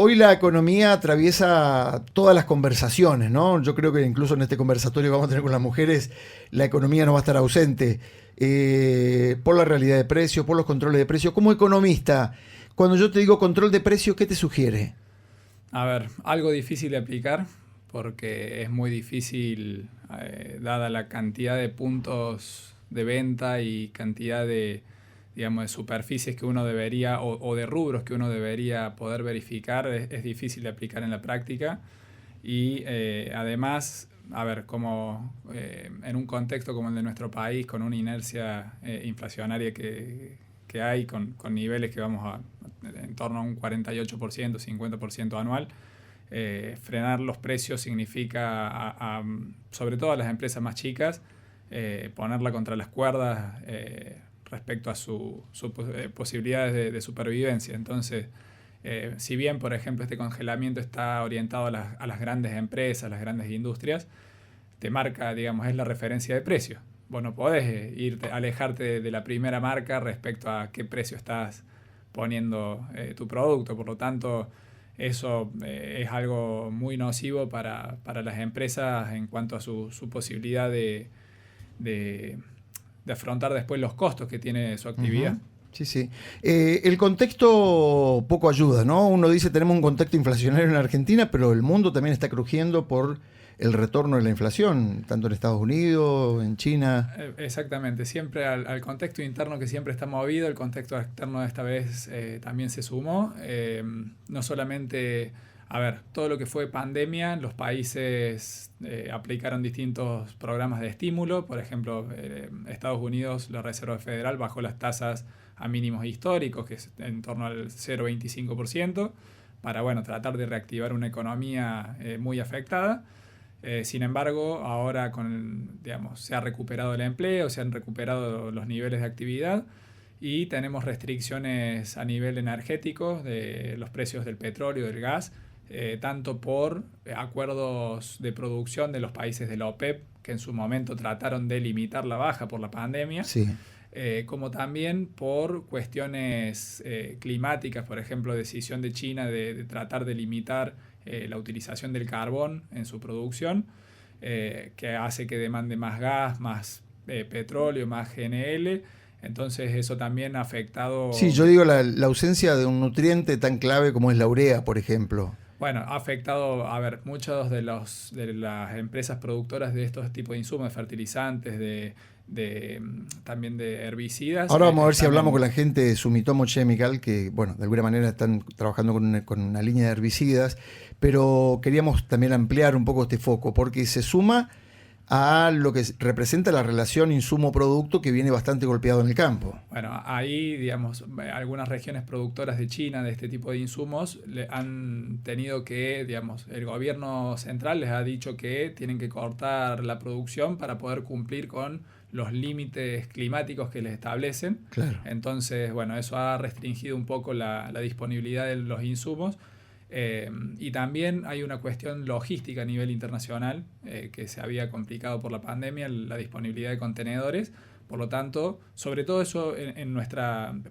hoy la economía atraviesa todas las conversaciones, ¿no? Yo creo que incluso en este conversatorio que vamos a tener con las mujeres, la economía no va a estar ausente. Por la realidad de precios, por los controles de precios. Como economista, cuando yo te digo control de precios, ¿qué te sugiere? A ver, algo difícil de aplicar porque es muy difícil, dada la cantidad de puntos de venta y cantidad de, digamos, de superficies que uno debería o de rubros que uno debería poder verificar, es difícil de aplicar en la práctica. Y además, a ver, como en un contexto como el de nuestro país, con una inercia inflacionaria que hay, con niveles que vamos a en torno a un 48%, 50% anual, frenar los precios significa, sobre todo a las empresas más chicas, ponerla contra las cuerdas respecto a sus posibilidades de supervivencia. Entonces, si bien, por ejemplo, este congelamiento está orientado a las grandes empresas, las grandes industrias, te marca, digamos, es la referencia de precio. Vos no podés alejarte de la primera marca respecto a qué precio estás poniendo tu producto. Por lo tanto, eso es algo muy nocivo para las empresas en cuanto a su posibilidad de afrontar después los costos que tiene su actividad. Uh-huh. Sí, sí. El contexto poco ayuda, ¿no? Uno dice tenemos un contexto inflacionario en Argentina, pero el mundo también está crujiendo por el retorno de la inflación, tanto en Estados Unidos, en China. Exactamente, siempre al contexto interno que siempre está movido, el contexto externo de esta vez también se sumó. No solamente, a ver, todo lo que fue pandemia, los países aplicaron distintos programas de estímulo. Por ejemplo, Estados Unidos, la Reserva Federal bajó las tasas a mínimos históricos, que es en torno al 0,25%, para bueno, tratar de reactivar una economía muy afectada. Sin embargo, ahora digamos, se ha recuperado el empleo, se han recuperado los niveles de actividad y tenemos restricciones a nivel energético de los precios del petróleo y del gas, tanto por acuerdos de producción de los países de la OPEP, que en su momento trataron de limitar la baja por la pandemia. Sí. Como también por cuestiones climáticas, por ejemplo, decisión de China de tratar de limitar la utilización del carbón en su producción, que hace que demande más gas, más petróleo, más GNL. Entonces eso también ha afectado... Sí, yo digo la ausencia de un nutriente tan clave como es la urea, por ejemplo. Bueno, ha afectado, a ver, muchos de las empresas productoras de estos tipos de insumos, de fertilizantes, también de herbicidas. Ahora vamos a ver si hablamos con la gente de Sumitomo Chemical, que bueno, de alguna manera están trabajando con una línea de herbicidas, pero queríamos también ampliar un poco este foco, porque se suma a lo que representa la relación insumo-producto que viene bastante golpeado en el campo. Bueno, ahí, digamos, algunas regiones productoras de China de este tipo de insumos han tenido que, digamos, el gobierno central les ha dicho que tienen que cortar la producción para poder cumplir con los límites climáticos que les establecen. Claro. Entonces, bueno, eso ha restringido un poco la disponibilidad de los insumos. Y también hay una cuestión logística a nivel internacional que se había complicado por la pandemia, la disponibilidad de contenedores. Por lo tanto, sobre todo eso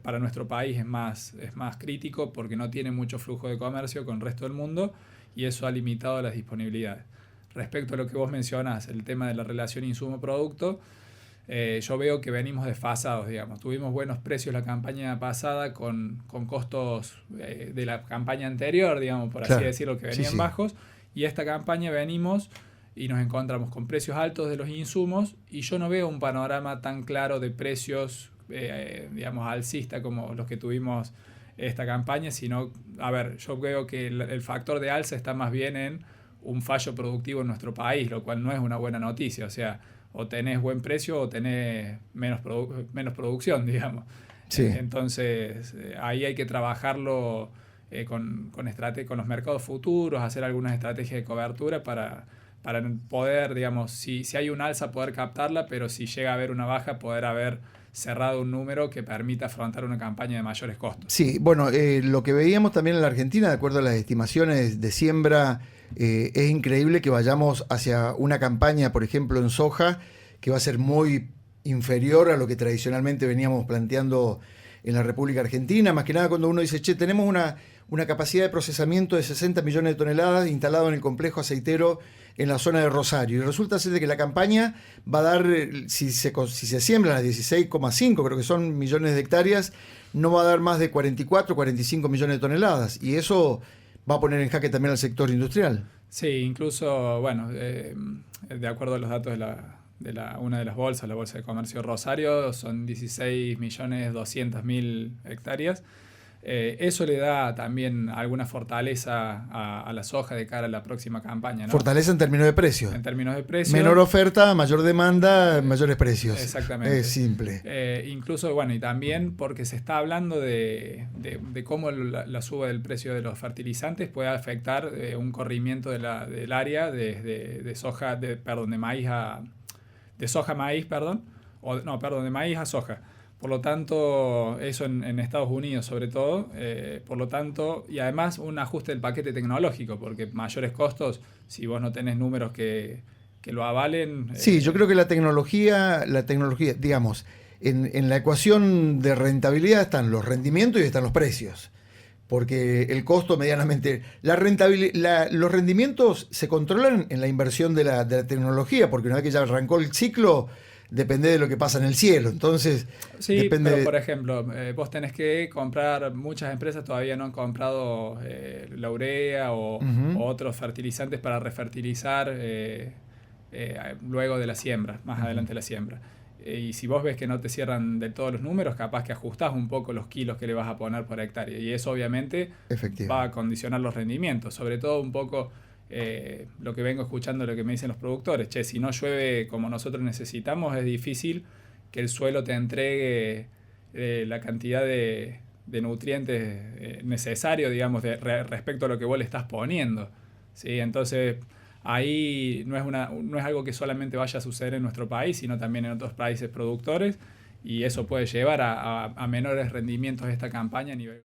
para nuestro país es más crítico porque no tiene mucho flujo de comercio con el resto del mundo y eso ha limitado las disponibilidades. Respecto a lo que vos mencionás, el tema de la relación insumo-producto, yo veo que venimos desfasados, digamos. Tuvimos buenos precios la campaña pasada con costos de la campaña anterior, digamos, por así decirlo, que venían bajos. Y esta campaña venimos y nos encontramos con precios altos de los insumos y yo no veo un panorama tan claro de precios, digamos, alcista como los que tuvimos esta campaña, sino, a ver, yo veo que el factor de alza está más bien en un fallo productivo en nuestro país, lo cual no es una buena noticia, o sea, o tenés buen precio o tenés menos producción, digamos. Sí. Entonces, ahí hay que trabajarlo con los mercados futuros, hacer algunas estrategias de cobertura para poder, digamos, si hay un alza, poder captarla, pero si llega a haber una baja, poder haber cerrado un número que permita afrontar una campaña de mayores costos. Sí, bueno, lo que veíamos también en la Argentina, de acuerdo a las estimaciones de siembra, es increíble que vayamos hacia una campaña, por ejemplo, en soja, que va a ser muy inferior a lo que tradicionalmente veníamos planteando en la República Argentina, más que nada cuando uno dice, che, tenemos una capacidad de procesamiento de 60 millones de toneladas instalado en el complejo aceitero en la zona de Rosario. Y resulta ser de que la campaña va a dar, si se siembran las 16,5, creo que son millones de hectáreas, no va a dar más de 44, 45 millones de toneladas. Y eso va a poner en jaque también al sector industrial. Sí, incluso, bueno, de acuerdo a los datos de una de las bolsas, la Bolsa de Comercio Rosario, son 16.200.000 hectáreas. Eso le da también alguna fortaleza a la soja de cara a la próxima campaña, ¿no? Fortaleza en términos de precios. En términos de precios. Menor oferta, mayor demanda, mayores precios. Exactamente. Es simple. Incluso, bueno, y también porque se está hablando de cómo la suba del precio de los fertilizantes puede afectar un corrimiento del área de soja, de maíz de soja a maíz, de maíz a soja. Por lo tanto, eso en Estados Unidos sobre todo, por lo tanto, y además un ajuste del paquete tecnológico, porque mayores costos, si vos no tenés números que lo avalen... Sí, yo creo que la tecnología, digamos, en la ecuación de rentabilidad están los rendimientos y están los precios. Porque el costo medianamente... los rendimientos se controlan en la inversión de la tecnología, porque una vez que ya arrancó el ciclo... Depende de lo que pasa en el cielo, entonces... Sí, depende pero por ejemplo, vos tenés que comprar, muchas empresas todavía no han comprado la urea o otros fertilizantes para refertilizar luego de la siembra, más adelante de la siembra. Y si vos ves que no te cierran del todo los números, capaz que ajustás un poco los kilos que le vas a poner por hectárea. Y eso obviamente va a condicionar los rendimientos, sobre todo un poco... lo que vengo escuchando, lo que me dicen los productores, si no llueve como nosotros necesitamos, es difícil que el suelo te entregue la cantidad de nutrientes necesarios, digamos, respecto a lo que vos le estás poniendo, ¿sí? Entonces, ahí no es algo que solamente vaya a suceder en nuestro país, sino también en otros países productores, y eso puede llevar a menores rendimientos de esta campaña a nivel